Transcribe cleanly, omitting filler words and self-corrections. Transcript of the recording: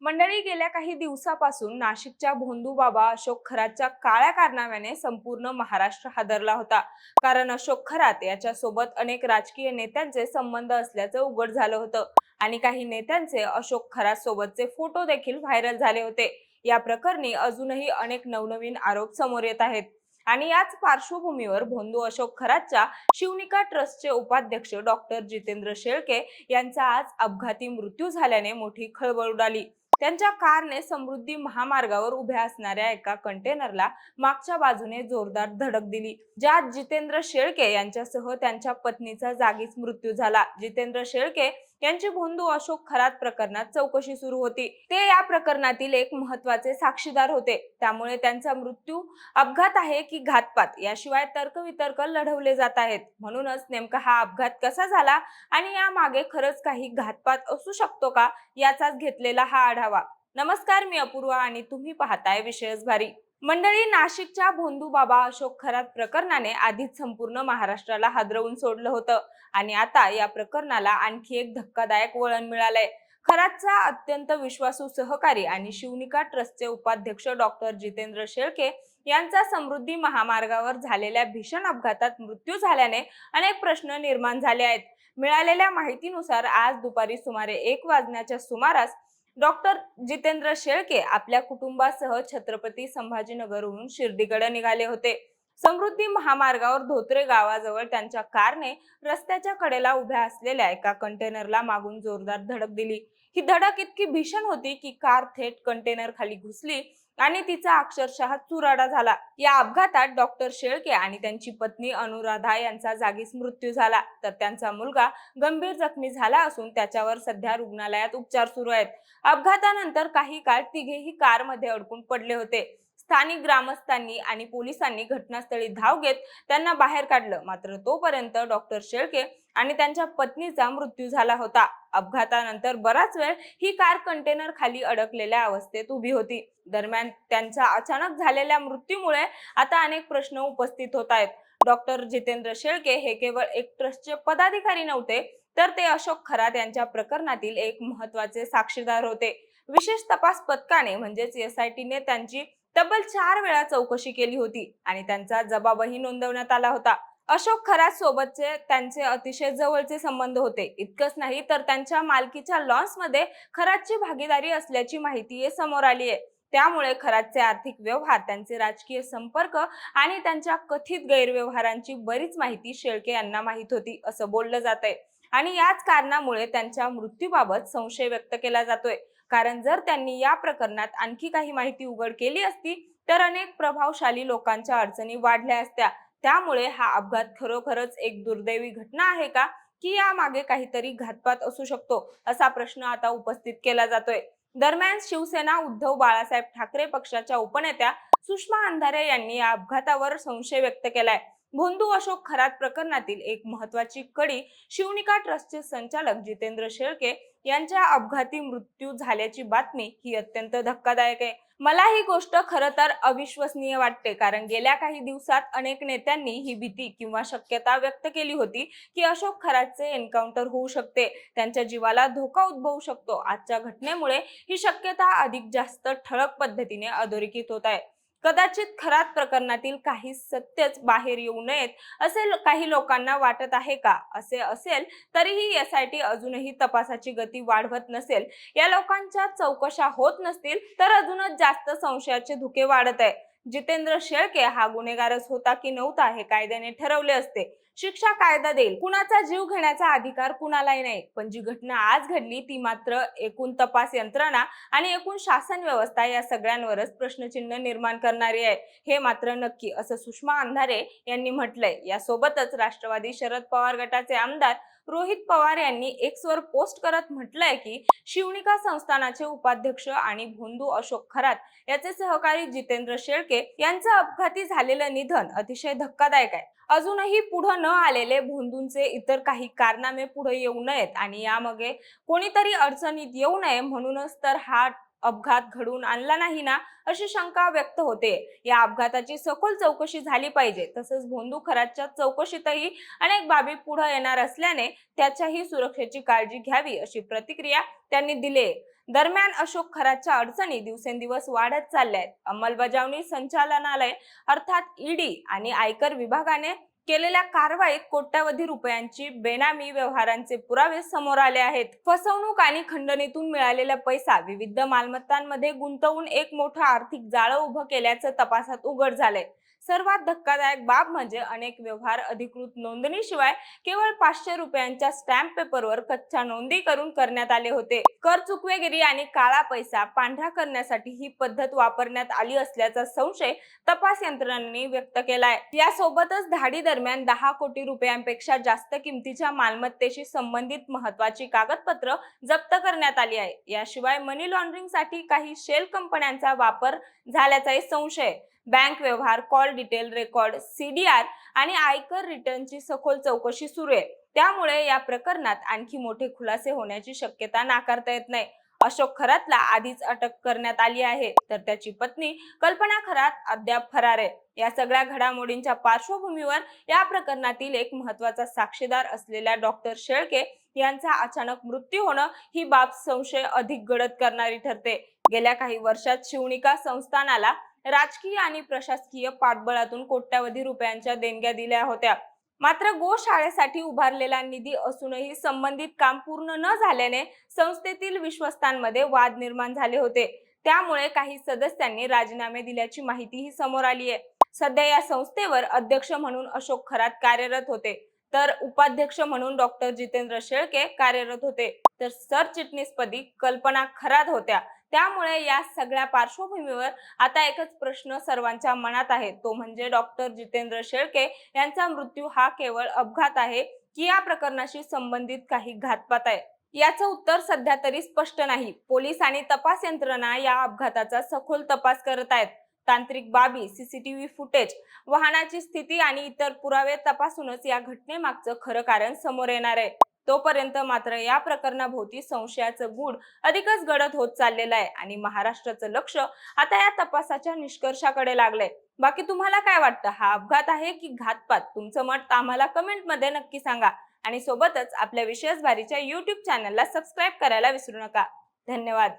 मंडळी, गेल्या काही दिवसापासून नाशिकच्या भोंदूबाबा अशोक खरातच्या काळ्या कारनाम्याने संपूर्ण महाराष्ट्र हादरला होता. कारण अशोक खरात याच्यासोबत अनेक राजकीय नेत्यांचे संबंध असल्याचं उघड झालं होतं आणि काही नेत्यांचे अशोक खरात सोबतचे फोटो देखील व्हायरल झाले होते. या प्रकरणी अजूनही अनेक नवनवीन आरोप समोर येत आहेत आणि याच पार्श्वभूमीवर भोंदू अशोक खरातच्या शिवनिका ट्रस्टचे उपाध्यक्ष डॉक्टर जितेंद्र शेळके यांचा आज अपघाती मृत्यू झाल्याने मोठी खळबळ उडाली. त्यांच्या कारने समृद्धी महामार्गावर उभ्या असणाऱ्या एका कंटेनरला मागच्या बाजूने जोरदार धडक दिली, ज्यात जितेंद्र शेळके यांच्यासह त्यांच्या पत्नीचा जागीच मृत्यू झाला. जितेंद्र शेळके यांची भोंदू अशोक खरात प्रकरणात चौकशी सुरू होती. ते या प्रकरणातील एक महत्त्वाचे साक्षीदार होते. त्यामुळे त्यांचा मृत्यू अपघात आहे की घातपात याशिवाय तर्कवितर्क लढवले जात आहेत. म्हणूनच नेमका हा अपघात कसा झाला आणि यामागे खरंच काही घातपात असू शकतो का, याचाच घेतलेला हा आढावा. नमस्कार, मी अपूर्वा आणि तुम्ही पाहताय विशेष भारी. मंडळी, नाशिकच्या भोंदूबाबा अशोक खरात प्रकरणाने आधीच संपूर्ण महाराष्ट्राला हादरवून सोडलं होतं आणि आता या प्रकरणाला आणखी एक धक्कादायक वळण मिळालंय. खरातचा अत्यंत विश्वासू सहकारी आणि शिवनिका ट्रस्टचे उपाध्यक्ष डॉक्टर जितेंद्र शेळके यांचा समृद्धी महामार्गावर झालेल्या भीषण अपघातात मृत्यू झाल्याने अनेक प्रश्न निर्माण झाले आहेत. मिळालेल्या माहितीनुसार आज दुपारी सुमारे 1 वाजण्याच्या सुमारास डॉक्टर जितेंद्र शेळके आपल्या कुटुंबासह छत्रपती संभाजीनगरहून शिर्डीकडे निघाले होते. समृद्धी महामार्गावर धोत्रे गावाजवळ त्यांच्या कारने रस्त्याच्या कडेला उभ्या असलेल्या एका कंटेनरला मागून जोरदार धडक दिली. ही धडक इतकी भीषण होती की कार थेट कंटेनर खाली घुसली आणि तिचा अक्षरशः चुराडा झाला. या अपघातात डॉक्टर शेळके आणि त्यांची पत्नी अनुराधा यांचा जागीच मृत्यू झाला, तर त्यांचा मुलगा गंभीर जखमी झाला असून त्याच्यावर सध्या रुग्णालयात उपचार सुरू आहेत. अपघातानंतर काही काळ तिघेही कारमध्ये अडकून पडले होते. स्थानिक ग्रामस्थांनी आणि पोलिसांनी घटनास्थळी धाव घेत त्यांना बाहेर काढलं, मात्र तोपर्यंत डॉक्टर शेळके आणि त्यांच्या पत्नीचा मृत्यू झाला होता. अपघातानंतर बराच वेळ ही कार कंटेनर खाली अडकलेल्या अवस्थेत उभी होती. दरम्यान त्यांच्या अचानक झालेल्या मृत्यूमुळे आता अनेक प्रश्न उपस्थित होत आहेत. डॉक्टर जितेंद्र शेळके हे केवळ एक ट्रस्टचे पदाधिकारी नव्हते, तर ते अशोक खरात यांच्या प्रकरणातील एक महत्त्वाचे साक्षीदार होते. विशेष तपास पथकाने म्हणजेच SITने त्यांची तब्बल 4 वेळा चौकशी केली होती आणि त्यांचा जबाबही नोंदवण्यात आला होता. अशोक खरात सोबतचे त्यांचे अतिशय जवळचे संबंध होते. इतकंच नाही तर त्यांच्या मालकीच्या लॉन्समध्ये खरातची भागीदारी असल्याची माहिती समोर आली आहे. त्यामुळे खरातचे आर्थिक व्यवहार, त्यांचे राजकीय संपर्क आणि त्यांच्या कथित गैरव्यवहारांची बरीच माहिती शेळके यांना माहित होती असं बोललं जातंय. आणि याच कारणामुळे त्यांच्या मृत्यूबाबत संशय व्यक्त केला जातोय. कारण जर त्यांनी या प्रकरणात आणखी काही माहिती उघड केली असती तर अनेक प्रभावशाली लोकांच्या अडचणी वाढल्या असत्या. त्यामुळे हा अपघात खरोखरच एक दुर्दैवी घटना आहे का, की यामागे काहीतरी घातपात असू शकतो, असा प्रश्न आता उपस्थित केला जातोय. दरम्यान शिवसेना उद्धव बाळासाहेब ठाकरे पक्षाच्या उपनेत्या सुषमा अंधारे यांनी या अपघातावर संशय व्यक्त केलाय. भोंदू अशोक खरात प्रकरणातील एक महत्त्वाची कडी शिवनिका ट्रस्टचे संचालक जितेंद्र शेळके यांच्या अपघाती मृत्यू झाल्याची बातमी ही अत्यंत धक्कादायक आहे. मला ही गोष्ट खरं तर अविश्वसनीय वाटते, कारण गेल्या काही दिवसात अनेक नेत्यांनी ही भीती किंवा शक्यता व्यक्त केली होती की अशोक खरातचे एन्काउंटर होऊ शकते, त्यांच्या जीवाला धोका उद्भवू शकतो. आजच्या घटनेमुळे ही शक्यता अधिक जास्त ठळक पद्धतीने अधोरेखित होत आहे. कदाचित खरात प्रकरणातील काही सत्यच बाहेर येऊ नयेत असे काही लोकांना वाटत आहे का? असे असेल तरीही SIT अजूनही तपासाची गती वाढवत नसेल, या लोकांच्या चौकशा होत नसतील, तर अजूनच जास्त संशयाचे धुके वाढत आहे. जितेंद्र शेळके हा गुन्हेगारच होता की नव्हता हे कायद्याने ठरवले असते. शिक्षा कायदा देईल, कुणाचा जीव घेण्याचा अधिकार कुणालाही नाही. पण जी घटना आज घडली ती मात्र एकूण तपास यंत्रणा आणि एकूण शासन व्यवस्था या सगळ्यांवरच प्रश्नचिन्ह निर्माण करणारी आहे, हे मात्र नक्की, असं सुषमा अंधारे यांनी म्हटलंय. यासोबतच राष्ट्रवादी शरद पवार गटाचे आमदार रोहित पवार यांनी Xवर पोस्ट करत म्हटलंय की शिवनिका संस्थानाचे उपाध्यक्ष आणि भोंदू अशोक खरात याचे सहकारी जितेंद्र शेळके यांचं अपघाती झालेलं निधन अतिशय धक्कादायक आहे. अजूनही पुढे न आलेले भोंदूंचे इतर काही कारनामे पुढे येऊ नयेत आणि यामागे कोणीतरी अडचणीत येऊ नये म्हणूनच तर हा अपघात घडून आणला नाही ना, अशी शंका व्यक्त होते. या अपघाताची सखोल चौकशी झाली पाहिजे. तसंच भोंदू खरातच्या चौकशीतही अनेक बाबी पुढे येणार असल्याने त्याच्याही सुरक्षेची काळजी घ्यावी, अशी प्रतिक्रिया त्यांनी दिली. दरम्यान अशोक खरातच्या अडचणी दिवसेंदिवस वाढत चालल्या आहेत. अंमलबजावणी संचालनालय अर्थात ईडी आणि आयकर विभागाने केलेल्या कारवाईत कोट्यावधी रुपयांची बेनामी व्यवहारांचे पुरावे समोर आले आहेत. फसवणूक आणि खंडणीतून मिळालेला पैसा विविध मालमत्तांमध्ये गुंतवून एक मोठं आर्थिक जाळं उभं केल्याचं तपासात उघड झालंय. सर्वात धक्कादायक बाब म्हणजे अनेक व्यवहार अधिकृत नोंदणीशिवाय केवळ 500 रुपयांच्या स्टॅम्प पेपरवर कच्च्या नोंदी करून करण्यात आले होते. कर चुकवेगिरी आणि काळा पैसा पांढरा करण्यासाठी ही पद्धत वापरण्यात आली असल्याचा संशय तपास यंत्रणांनी व्यक्त केलाय. यासोबतच धाडी दरम्यान 10 कोटी रुपयांपेक्षा जास्त किमतीच्या मालमत्तेशी संबंधित महत्त्वाची कागदपत्र जप्त करण्यात आली आहे. याशिवाय मनी लॉन्ड्रिंगसाठी काही शेल कंपन्यांचा वापर झाल्याचाही संशय. बँक व्यवहार, कॉल डिटेल रेकॉर्ड, सीडीआर आणि आयकर रिटर्नची सखोल चौकशी सुरू आहे. त्यामुळे या प्रकरणात आणखी मोठे खुलासे होण्याची शक्यता नाकारता येत नाही. अशोक खरातला आधीच अटक करण्यात आली आहे, तर त्याची पत्नी कल्पना खरात अद्याप फरार आहे. या सगळ्या घडामोडींच्या पार्श्वभूमीवर या प्रकरणातील एक महत्त्वाचा साक्षीदार असलेल्या डॉक्टर शेळके यांचा अचानक मृत्यू होणं ही बाब संशय अधिक गडद करणारी ठरते. गेल्या काही वर्षात शिवणिका संस्थानाला राजकीय आणि प्रशासकीय पाठबळातून कोट्यावधी रुपयांच्या देणग्या दिल्या होत्या. मात्र गोशाळेसाठी उभारलेला निधी असूनही संबंधित काम पूर्ण न झाल्याने संस्थेतील विश्वस्तांमध्ये वाद निर्माण झाले होते. त्यामुळे काही सदस्यांनी राजीनामे दिल्याची माहितीही समोर आली आहे. सध्या या संस्थेवर अध्यक्ष म्हणून अशोक खरात कार्यरत होते, तर उपाध्यक्ष म्हणून डॉक्टर जितेंद्र शेळके कार्यरत होते, तर सरचिटणीसपदी कल्पना खरात होत्या. त्यामुळे या सगळ्या पार्श्वभूमीवर आता एकच प्रश्न सर्वांच्या मनात आहे, तो म्हणजे डॉक्टर जितेंद्र शेळके यांचा मृत्यू हा केवळ अपघात आहे की या प्रकरणाशी संबंधित काही घातपात आहे. याचं उत्तर सध्या तरी स्पष्ट नाही. पोलीस आणि तपास यंत्रणा या अपघाताचा सखोल तपास करत आहेत. तांत्रिक बाबी, सीसीटीव्ही फुटेज, वाहनाची स्थिती आणि इतर पुरावे तपासूनच या घटनेमागचं खरं कारण समोर येणार आहे. तोपर्यंत मात्र या प्रकरणाभोवती संशयाचं गूढ अधिकच गडद होत चाललेलं आहे आणि महाराष्ट्राचं लक्ष आता या तपासाच्या निष्कर्षाकडे लागलंय. बाकी तुम्हाला काय वाटतं, हा अपघात आहे की घातपात? तुमचं मत आम्हाला कमेंटमध्ये नक्की सांगा आणि सोबतच आपल्या विशेष भारीच्या YouTube चॅनलला सबस्क्राईब करायला विसरू नका. धन्यवाद.